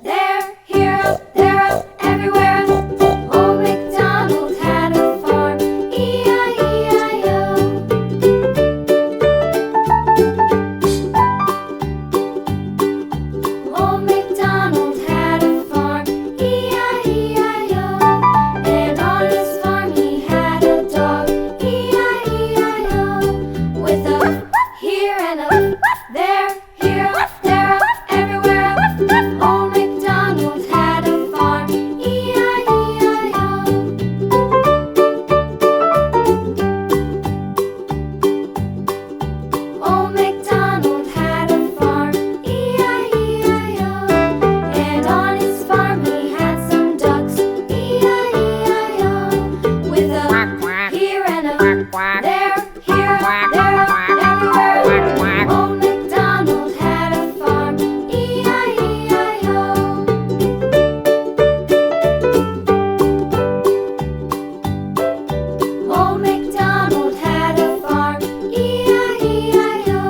there, here, up, there, up, everywhere. Old MacDonald had a farm, E-I-E-I-O. Old MacDonald had a farm, E-I-E-I-O. And on his farm he had a dog, E-I-E-I-O. With a here and a there, here, there, up, everywhere. Old MacDonald had a farm, E-I-E-I-O. Old MacDonald had a farm, E-I-E-I-O. And on his farm he had some ducks, E-I-E-I-O. With a here and a there, here, there, up, everywhere. Old MacDonald had a farm, E-I-E-I-O. Old MacDonald had a farm, E-I-E-I-O.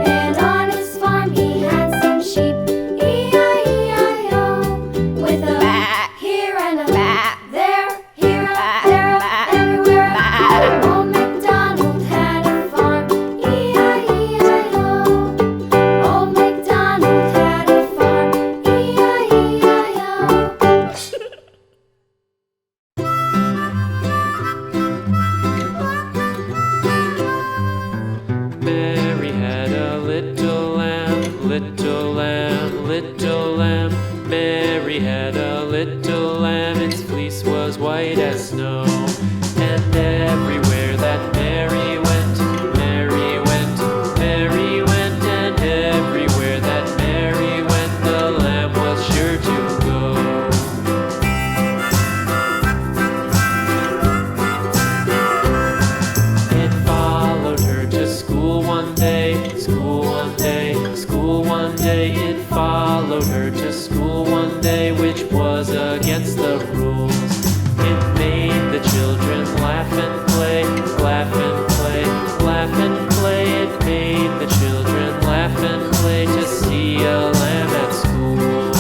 And on his farm he had some sheep, E-I-E-I-O. With a here and a there, here, there, up, everywhere. Old MacDonald had a farm, E-I-E-I-O. Old MacDonald had a farm, E-I-E-I-O. Mary had a little lamb, little lamb, little lamb. Mary had a little lamb, its fleece was white as snow. And everywhere that Mary went, Mary went, Mary went. And everywhere that Mary went, the lamb was sure to go. It followed her to school one day, school one day, school one day. It followed her to school one day, which was against the rules. It made the children laugh and play, laugh and play, laugh and play. It made the children laugh and play to see a lamb at school.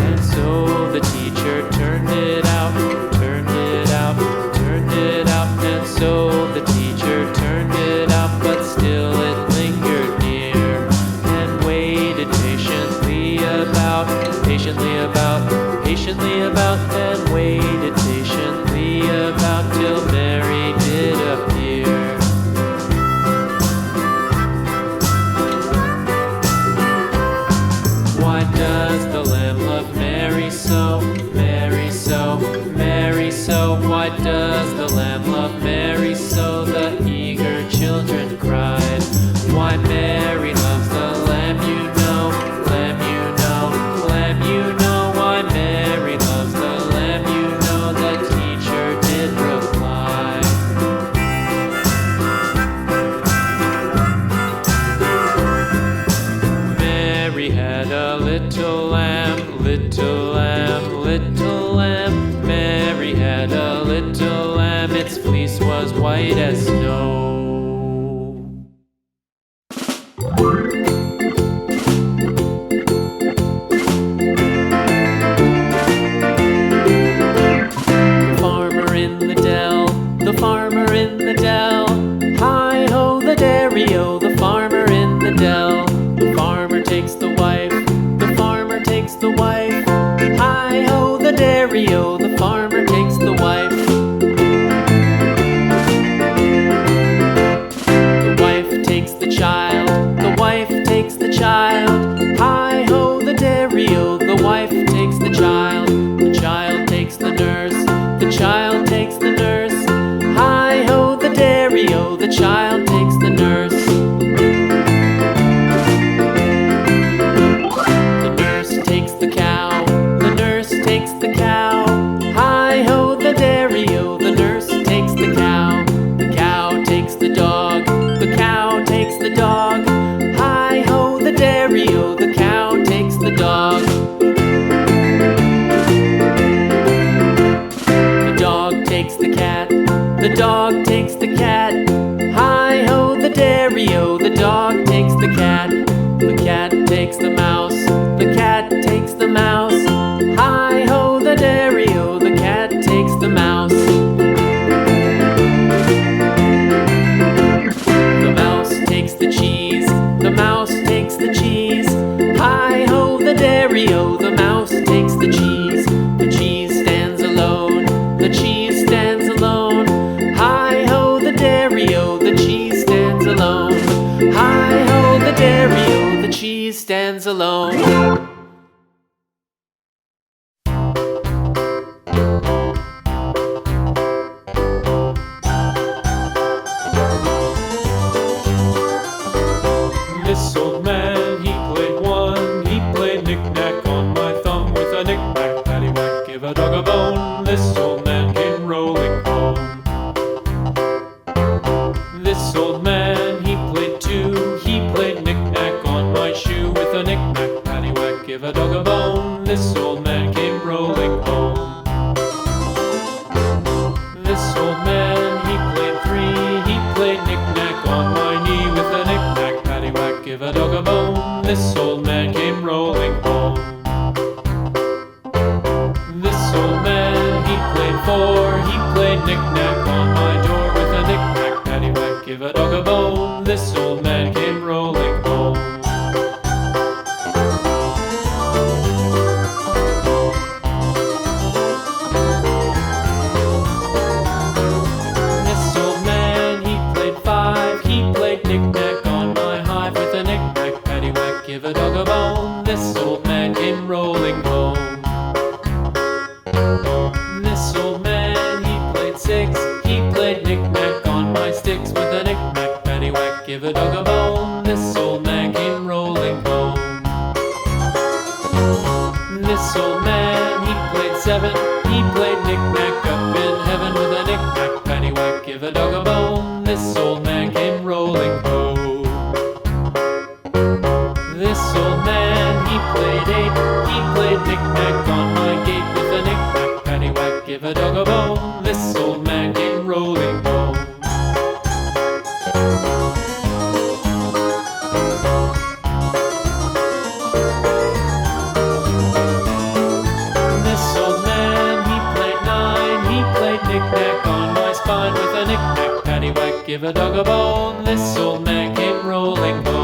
And so the teacher turned it out, turned it out, turned it out. And so the teacher turned it out, but still it lingered near and waited patiently about, patiently about, patiently about, and waited patiently about till Mary did appear. Why does the lamb love Mary so, Mary so, Mary so? Why does the lamb love Mary so? The eager children cried. Why Mary loves the lamb, you know, lamb, you know, lamb, you know. Why Mary loves the lamb, you know, the teacher did reply. Mary had a little lamb, little lamb, little lamb. Mary had a little lamb, its fleece was white as snow. The farmer in the dell, the farmer in the dell. Hi-ho, the dairy-o, the farmer in the dell. The farmer takes the wife, the farmer takes the wife. Hi-ho, the dairy-o, the farmer takes the wife. The wife takes the child, the wife takes the child. Hi-ho, the dairy-o, the wife takes the child. The child takes the nurse, the child takes the nurse. Hi-ho, the dairy-o, the child takes the nurse. The nurse takes the cow, the nurse takes the cow. Hi-ho, the dairy-o, the nurse takes the cow. The cow takes the dog, the cow takes the dog. Hi-ho, the dairy-o, the cow takes the dog. The dog takes the cat, the dog takes the cat. Hi dairy-o, the dog takes the cat. The cat takes the mouse. The cat takes the mouse. Hi-ho, the dairy-o, the cat takes the mouse. The mouse takes the cheese. The mouse takes the cheese. Hi-ho, the dairy-o, the mouse takes the cheese. The cheese stands alone. The cheese stands alone. Hi-ho, the dairy-o, the cheese stands alone. Hi-ho, the dairy-o, the cheese stands alone. This old man, he played one. He played knick-knack on my thumb with a knick-knack, paddywhack, give a dog a bone. This old man came rolling home. This old man, he played two. He played knick-knack on my shoe with a knick-knack, paddywhack, give a dog a bone. This old man came rolling home. This old man, he played three. He played knick-knack on my knee with a knick-knack, paddywhack, give a dog a bone. This old man came rolling home. This old man, he played four. He played knick-knack on my door with a knick-knack, paddywhack, give a dog a bone. This old man came rolling home. This old man, he played five. He played knick-knack on my hive with a knick-knack, paddywhack, give a dog a bone. This old man came rolling home. This old man, he played six. He played knick-knack on my sticks with a knick-knack, paddywhack, give a dog a bone. This old man came rolling home. This old man, he played seven. He played knick-knack up in heaven with a knick-knack, paddywhack, give a dog a bone. This old man came rolling home. This old man, he played eight. He played knick-knack on my gate with a knick-knack, paddywhack, give a dog a bone. This old man came rolling home. This old man, he played nine. He played knick-knack on my spine with a knick-knack, paddywhack, give a dog a bone. This old man came rolling home.